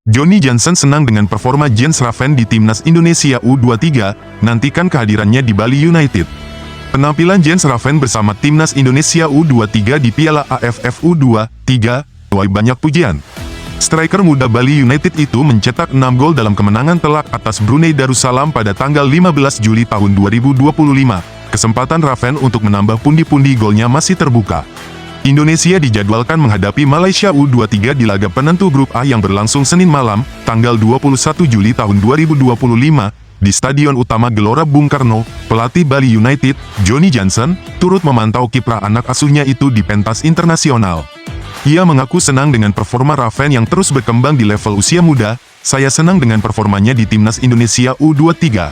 Johnny Johnson senang dengan performa Jens Raven di timnas Indonesia U23, nantikan kehadirannya di Bali United. Penampilan Jens Raven bersama timnas Indonesia U23 di Piala AFF U23 menuai banyak pujian. Striker muda Bali United itu mencetak 6 gol dalam kemenangan telak atas Brunei Darussalam pada tanggal 15 Juli tahun 2025. Kesempatan Raven untuk menambah pundi-pundi golnya masih terbuka. Indonesia dijadwalkan menghadapi Malaysia U23 di laga penentu grup A yang berlangsung Senin malam, tanggal 21 Juli tahun 2025, di Stadion Utama Gelora Bung Karno. Pelatih Bali United, Johnny Johnson, turut memantau kiprah anak asuhnya itu di pentas internasional. Ia mengaku senang dengan performa Raven yang terus berkembang di level usia muda. Saya senang dengan performanya di timnas Indonesia U23.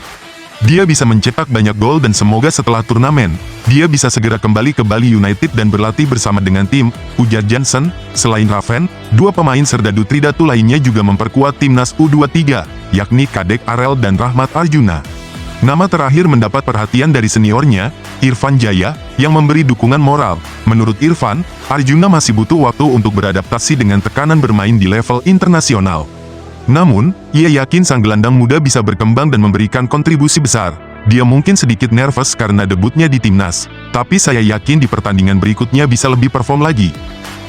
Dia bisa mencetak banyak gol dan semoga setelah turnamen, dia bisa segera kembali ke Bali United dan berlatih bersama dengan tim, ujar Johnson. Selain Raven, dua pemain serdadu tridatu lainnya juga memperkuat timnas U23, yakni Kadek Arel dan Rahmat Arjuna. Nama terakhir mendapat perhatian dari seniornya, Irfan Jaya, yang memberi dukungan moral. Menurut Irfan, Arjuna masih butuh waktu untuk beradaptasi dengan tekanan bermain di level internasional. Namun, ia yakin sang gelandang muda bisa berkembang dan memberikan kontribusi besar. Dia mungkin sedikit nervous karena debutnya di timnas, tapi saya yakin di pertandingan berikutnya bisa lebih perform lagi.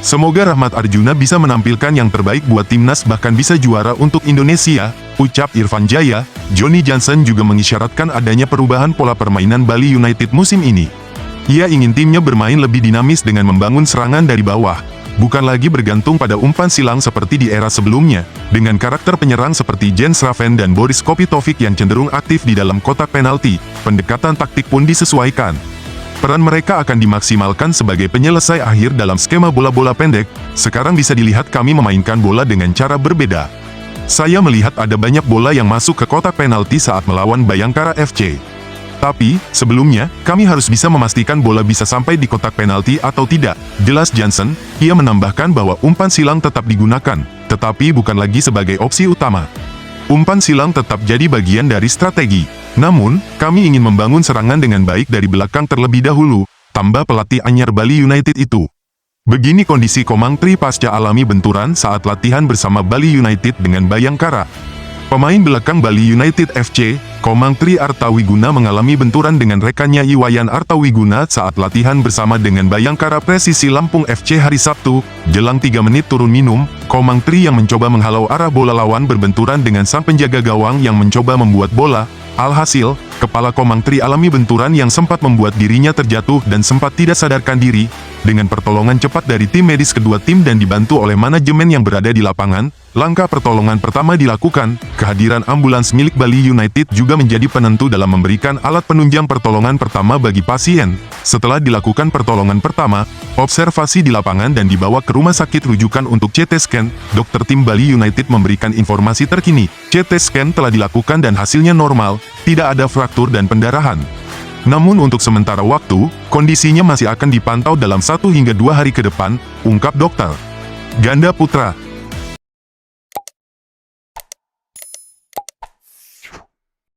Semoga Rahmat Arjuna bisa menampilkan yang terbaik buat timnas bahkan bisa juara untuk Indonesia, ucap Irfan Jaya. Johnny Johnson juga mengisyaratkan adanya perubahan pola permainan Bali United musim ini. Ia ingin timnya bermain lebih dinamis dengan membangun serangan dari bawah, bukan lagi bergantung pada umpan silang seperti di era sebelumnya. Dengan karakter penyerang seperti Jens Raven dan Boris Kopitovic yang cenderung aktif di dalam kotak penalti, pendekatan taktik pun disesuaikan. Peran mereka akan dimaksimalkan sebagai penyelesai akhir dalam skema bola-bola pendek. Sekarang bisa dilihat kami memainkan bola dengan cara berbeda. Saya melihat ada banyak bola yang masuk ke kotak penalti saat melawan Bayangkara FC. Tapi, sebelumnya, kami harus bisa memastikan bola bisa sampai di kotak penalti atau tidak, jelas Johnson. Ia menambahkan bahwa umpan silang tetap digunakan, tetapi bukan lagi sebagai opsi utama. Umpan silang tetap jadi bagian dari strategi. Namun, kami ingin membangun serangan dengan baik dari belakang terlebih dahulu, tambah pelatih anyar Bali United itu. Begini kondisi Komang Tri pasca alami benturan saat latihan bersama Bali United dengan Bayangkara. Pemain belakang Bali United FC, Komang Tri Artawiguna mengalami benturan dengan rekannya Iwayan Artawiguna saat latihan bersama dengan Bayangkara Presisi Lampung FC hari Sabtu. Jelang 3 menit turun minum, Komang Tri yang mencoba menghalau arah bola lawan berbenturan dengan sang penjaga gawang yang mencoba membuat bola. Alhasil, kepala Komang Tri alami benturan yang sempat membuat dirinya terjatuh dan sempat tidak sadarkan diri. Dengan pertolongan cepat dari tim medis kedua tim dan dibantu oleh manajemen yang berada di lapangan, langkah pertolongan pertama dilakukan. Kehadiran ambulans milik Bali United juga menjadi penentu dalam memberikan alat penunjang pertolongan pertama bagi pasien. Setelah dilakukan pertolongan pertama, observasi di lapangan dan dibawa ke rumah sakit rujukan untuk CT scan, dokter tim Bali United memberikan informasi terkini. CT scan telah dilakukan dan hasilnya normal, tidak ada fraktur dan pendarahan. Namun untuk sementara waktu, kondisinya masih akan dipantau dalam 1 hingga 2 hari ke depan, ungkap dokter. Ganda putra